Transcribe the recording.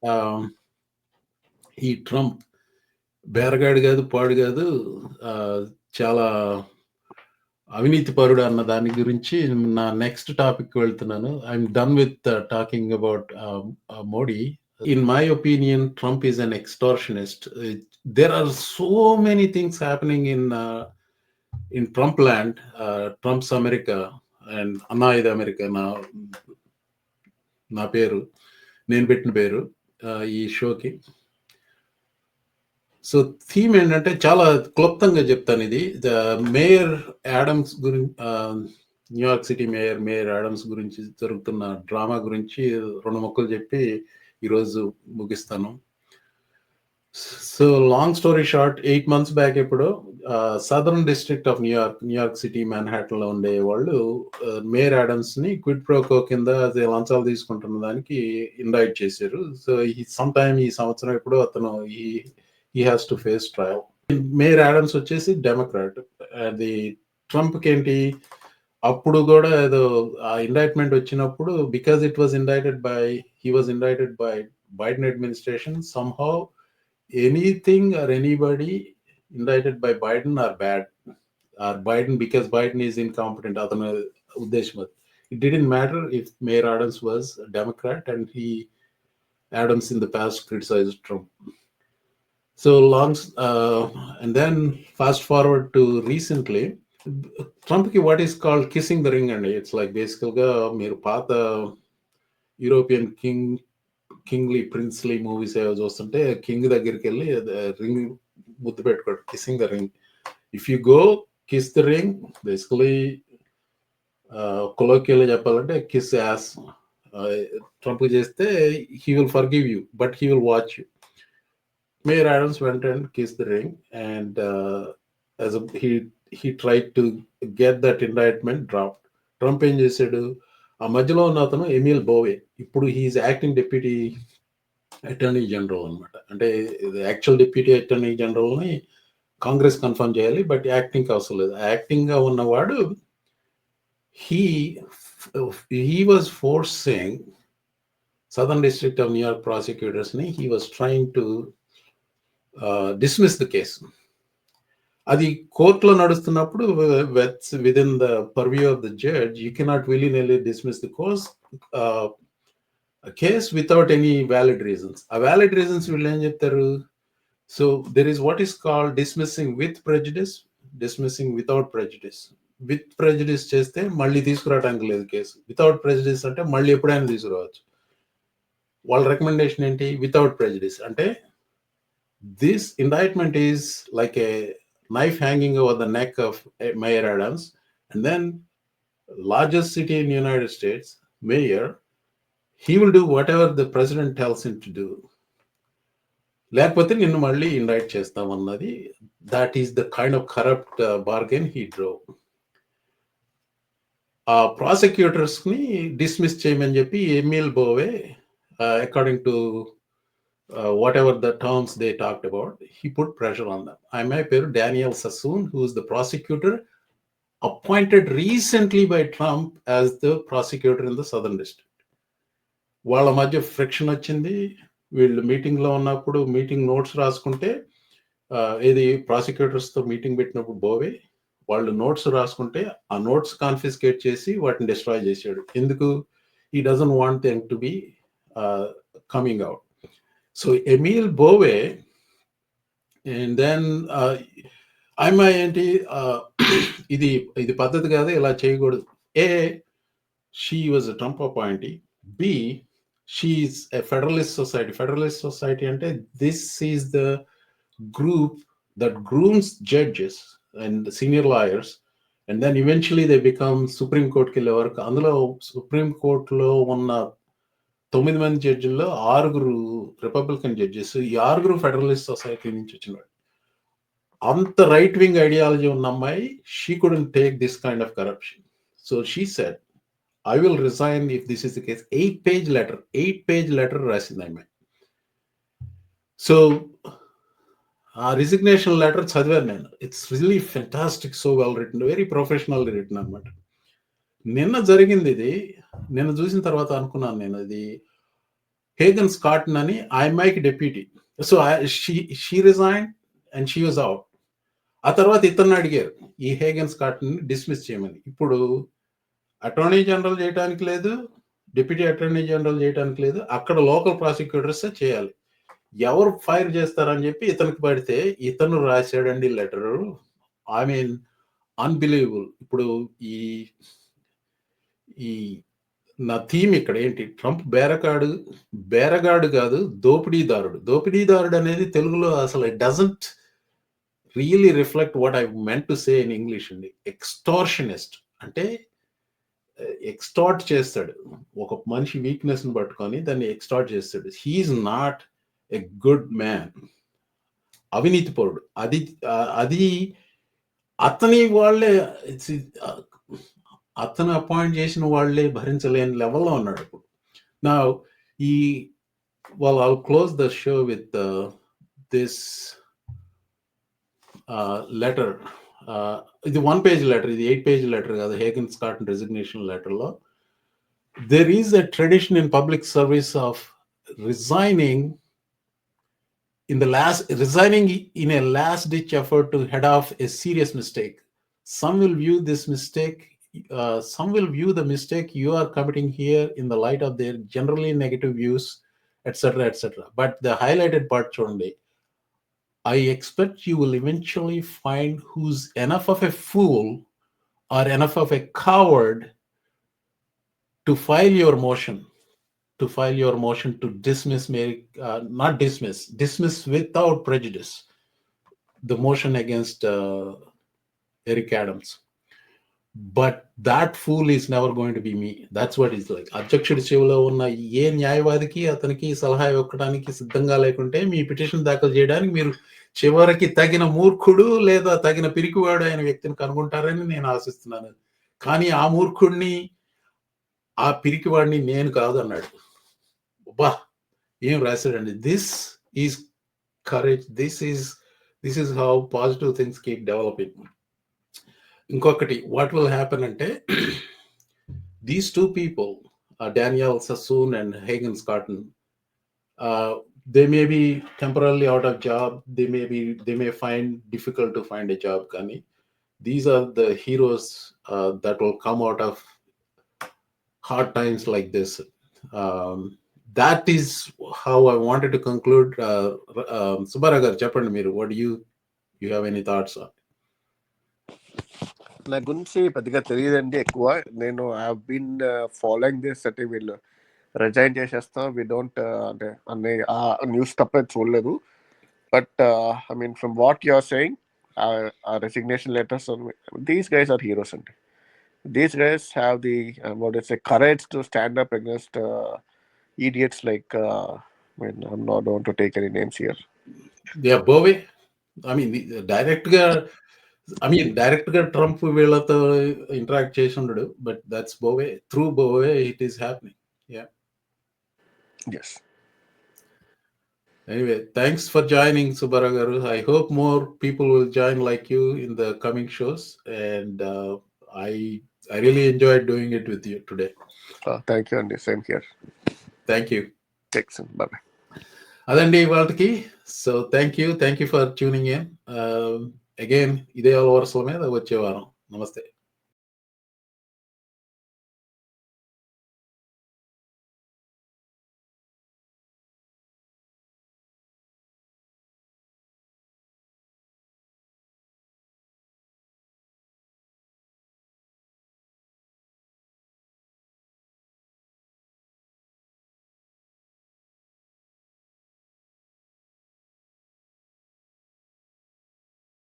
ఆహ్, ఈ ట్రంప్ బేరగాడు గాదు, పాడు గాదు. ఆహ్, చాలా అవినీతి పరుడు అన్న దాని గురించి నా నెక్స్ట్ టాపిక్‌కి వెళ్తున్నాను. I'm done with talking about Modi. In my opinion, Trump is an extortionist. There are so many things happening in Trump land, Trump's America, and అన్నా ఇది అమెరికా నా పేరు నేను పెట్టిన పేరు ఈ షోకి. సో థీమ్ ఏంటంటే చాలా క్లుప్తంగా చెప్తాను ఇది. మేయర్ యాడమ్స్ గురించి, న్యూయార్క్ సిటీ మేయర్ యాడమ్స్ గురించి జరుగుతున్న డ్రామా గురించి 2 ముక్కలు చెప్పి ఈరోజు ముగిస్తాను. So long story short, 8 months back ఎప్పుడో southern district of New York city మ్యాన్హాటన్లో ఉండే వాళ్ళు మేయర్ యాడమ్స్ ని క్విడ్ ప్రోకో కింద లంచాలు తీసుకుంటున్న దానికి ఇన్వైట్ చేశారు. సో సమ్ టైమ్ ఈ సంవత్సరం ఎప్పుడో అతను he has to face trial. Mayor Adams వచ్చేసి డెమోక్రాట్. అది ట్రంప్కి ఏంటి అప్పుడు కూడా ఏదో ఆ ఇండైట్మెంట్ వచ్చినప్పుడు because it was indebted by Biden administration somehow anything or anybody indicted by Biden are bad, or Biden because Biden is incompetent. అతను ఉద్దేశం అది. It didn't matter if Mayor Adams was a Democrat and Adams in the past criticized Trump. So and then fast forward to recently, Trumpకి what is called kissing the ring అండి. It's like basically మీరు పాత European kingly princely movies ఏవో చూస్తుంటే king దగ్గరికి వెళ్ళి ring ముద్దు పెట్టుకోడు, kissing the ring. If you go kiss the ring, basically colloquial చెప్పాలంటే కిస్ యాస్. ట్రంప్ చేస్తే he will forgive you but he will watch you. Mayor Adams went and kissed the ring, and he tried to get that indictment dropped. Trump ఏం చేశాడు, ఆ మధ్యలో ఉన్న అతను Emil Bove, ఇప్పుడు he's acting deputy attorney general అనమాట. అంటే actual deputy attorney జనరల్ని కాంగ్రెస్ కన్ఫర్మ్ చేయాలి, బట్ యాక్టింగ్ అవసరం లేదు. యాక్టింగ్గా ఉన్నవాడు he was forcing Southern District of New York prosecutors ni, he was trying to dismiss the case. అది కోర్టులో నడుస్తున్నప్పుడు within the purview of the judge you cannot willy dismiss the case without any valid reasons. ఆ valid reasons వీళ్ళు ఏం చెప్తారు, so there is what is called dismissing with prejudice, dismissing without prejudice. With prejudice చేస్తే మళ్ళీ తీసుకురావడానికి లేదు case, without prejudice అంటే మళ్ళీ ఎప్పుడైనా తీసుకురావచ్చు. వాళ్ళ రికమెండేషన్ ఏంటి, వితౌట్ ప్రెజుడిస్. అంటే this indictment is like a knife hanging over the neck of Mayor Adams, and then largest city in the United States, mayor, he will do whatever the president tells him to do. లేకపోతే నిన్ను మళ్ళీ ఇండైట్ చేస్తామన్నది, that is the kind of corrupt bargain he drove. ఆ prosecutors ని dismiss చేయమని చెప్పి Emil Bove, according to whatever the terms they talked about, he put pressure on them. I may peru Daniel Sassoon, who is the prosecutor appointed recently by Trump as the prosecutor in the Southern District. వాళ్ళ మధ్య friction వచ్చింది. వీళ్ళు మీటింగ్లో ఉన్నప్పుడు meeting notes రాసుకుంటే, ఇది ప్రాసిక్యూటర్స్తో meeting పెట్టినప్పుడు బోవే వాళ్ళు నోట్స్ రాసుకుంటే ఆ నోట్స్ కాన్ఫిస్కేట్ చేసి వాటిని డిస్ట్రాయ్ చేశాడు. ఎందుకు, he doesn't want them to be coming out. So Emil Bove, and then ఆమె ఏంటి, ఇది పద్ధతి కాదు, ఇలా చేయకూడదు. A, she was a Trump appointee. B, she's a Federalist Society. Federalist Society అంటే this is the group that grooms judges and senior lawyers, and then eventually they become Supreme కోర్టుకి వెళ్ళే వరకు. అందులో సుప్రీం కోర్టులో ఉన్న 9 మంది జడ్జిల్లో 6 రిపబ్లికన్ జడ్జెస్. ఈ 6 federalist society నుంచి వచ్చినాడు. అంత రైట్ వింగ్ ఐడియాలజీ ఉన్న అమ్మాయి, she couldn't take this kind of corruption. So she said, I will resign if this is the case. 8-page letter రాసింది ఆమె. సో ఆ రిజిగ్నేషన్ లెటర్ చదివాను నేను. It's really fantastic, so well written, very professional written అనమాట. నిన్న జరిగింది ఇది. నిన్న చూసిన తర్వాత అనుకున్నాను నేను, ఇది హేగన్ స్కాటన్ అని ఆ అమ్మాయికి deputy. So she resign and she was out. ఆ తర్వాత ఇతన్ని అడిగారు ఈ హేగన్ స్కాటన్ డిస్మిస్ చేయమని. ఇప్పుడు అటార్నీ జనరల్ చేయడానికి లేదు, డిప్యూటీ అటార్నీ జనరల్ చేయడానికి లేదు, అక్కడ లోకల్ ప్రాసిక్యూటర్స్ చేయాలి. ఎవరు ఫైర్ చేస్తారని చెప్పి ఇతనికి పడితే ఇతను రాశాడండి లెటరు. I mean unbelievable. ఇప్పుడు ఈ ఈ నా థీమ్ ఇక్కడ ఏంటి, ట్రంప్ బేరగాడు కాదు, దోపిడీదారుడు. దోపిడీదారుడు అనేది తెలుగులో అసలు it doesn't really reflect what I meant to say in English అండి. ఎక్స్టార్షనిస్ట్ అంటే ఎక్స్టార్ట్ చేస్తాడు, ఒక మనిషి వీక్నెస్ ని పట్టుకొని దాన్ని ఎక్స్టార్ట్ చేస్తాడు. He is not a good man. అవినీతి పరుడు. అది అతని వాళ్ళే, అతను అపాయింట్ చేసిన వాళ్ళే భరించలేని లెవెల్లో ఉన్నాడు ఇప్పుడు. నా ఈ I'll close the show with this letter. ఇది 1-page letter, ఇది 8-page letter కాదు, హేగన్ స్కాటన్ రెసిగ్నేషన్ లెటర్లో there is a tradition in public service of resigning in a last ditch effort to head off a serious mistake. Some will view the mistake you are committing here in the light of their generally negative views, etc., etc. But the highlighted part chudandi, I expect you will eventually find who's enough of a fool or enough of a coward to file your motion to dismiss, dismiss without prejudice the motion against Eric Adams. But that fool is never going to be me. That's what it's like. అధ్యక్షుడి చెవిలో ఉన్న ఏ న్యాయవాదికి అతనికి సలహా ఇవ్వడానికి సిద్ధంగా లేకుంటే మీ petition దాఖలు చేయడానికి మీరు చివరికి తగిన మూర్ఖుడు లేదా తగిన పిరికివాడు అయిన వ్యక్తిని కనుగొంటారని నేను ఆశిస్తున్నాను. కానీ ఆ మూర్ఖుడిని, ఆ పిరికివాడిని నేను కాదు అన్నాడు. బా, ఏం రాశాడండి. This is courage. This is how positive things keep developing. ఇంకొకటి వాట్ విల్ హ్యాపెన్ అంటే, these two people, Danielle Sassoon and Hagen Scotton, they may be temporarily out of job, they may find difficult to find a job, కానీ these are the heroes that will come out of hard times like this. That is how I wanted to conclude. Subbarao garu cheppandi మీరు, what do you have any thoughts on? నా గురించి పెద్దగా తెలియదండి ఎక్కువ. నేను I have been following this అంటే వీళ్ళు resign చేసేస్తాం, వి డోంట్ అంటే అన్ని ఆ న్యూస్ తప్ప చూడలేదు. But I mean from what you are saying, resignation letters, these guys are heroes అండి. These guys have the courage to stand up against idiots like I'm not going to take any names here. Yeah, Bowe. I mean, direct గా Trump వీళ్ళతో interact చేసి ఉండడు, but that's Bove. Through Bove it is happening. Yeah, yes. Anyway, thanks for joining, Subbarao garu. I hope more people will join like you in the coming shows, and I really enjoyed doing it with you today. Thank you, and same here. Thank you. Thanks. Bye-bye. అదండి ఇవాళకి. So thank you for tuning in. Again ఇదే వరుసల మీద వచ్చే వారం. నమస్తే.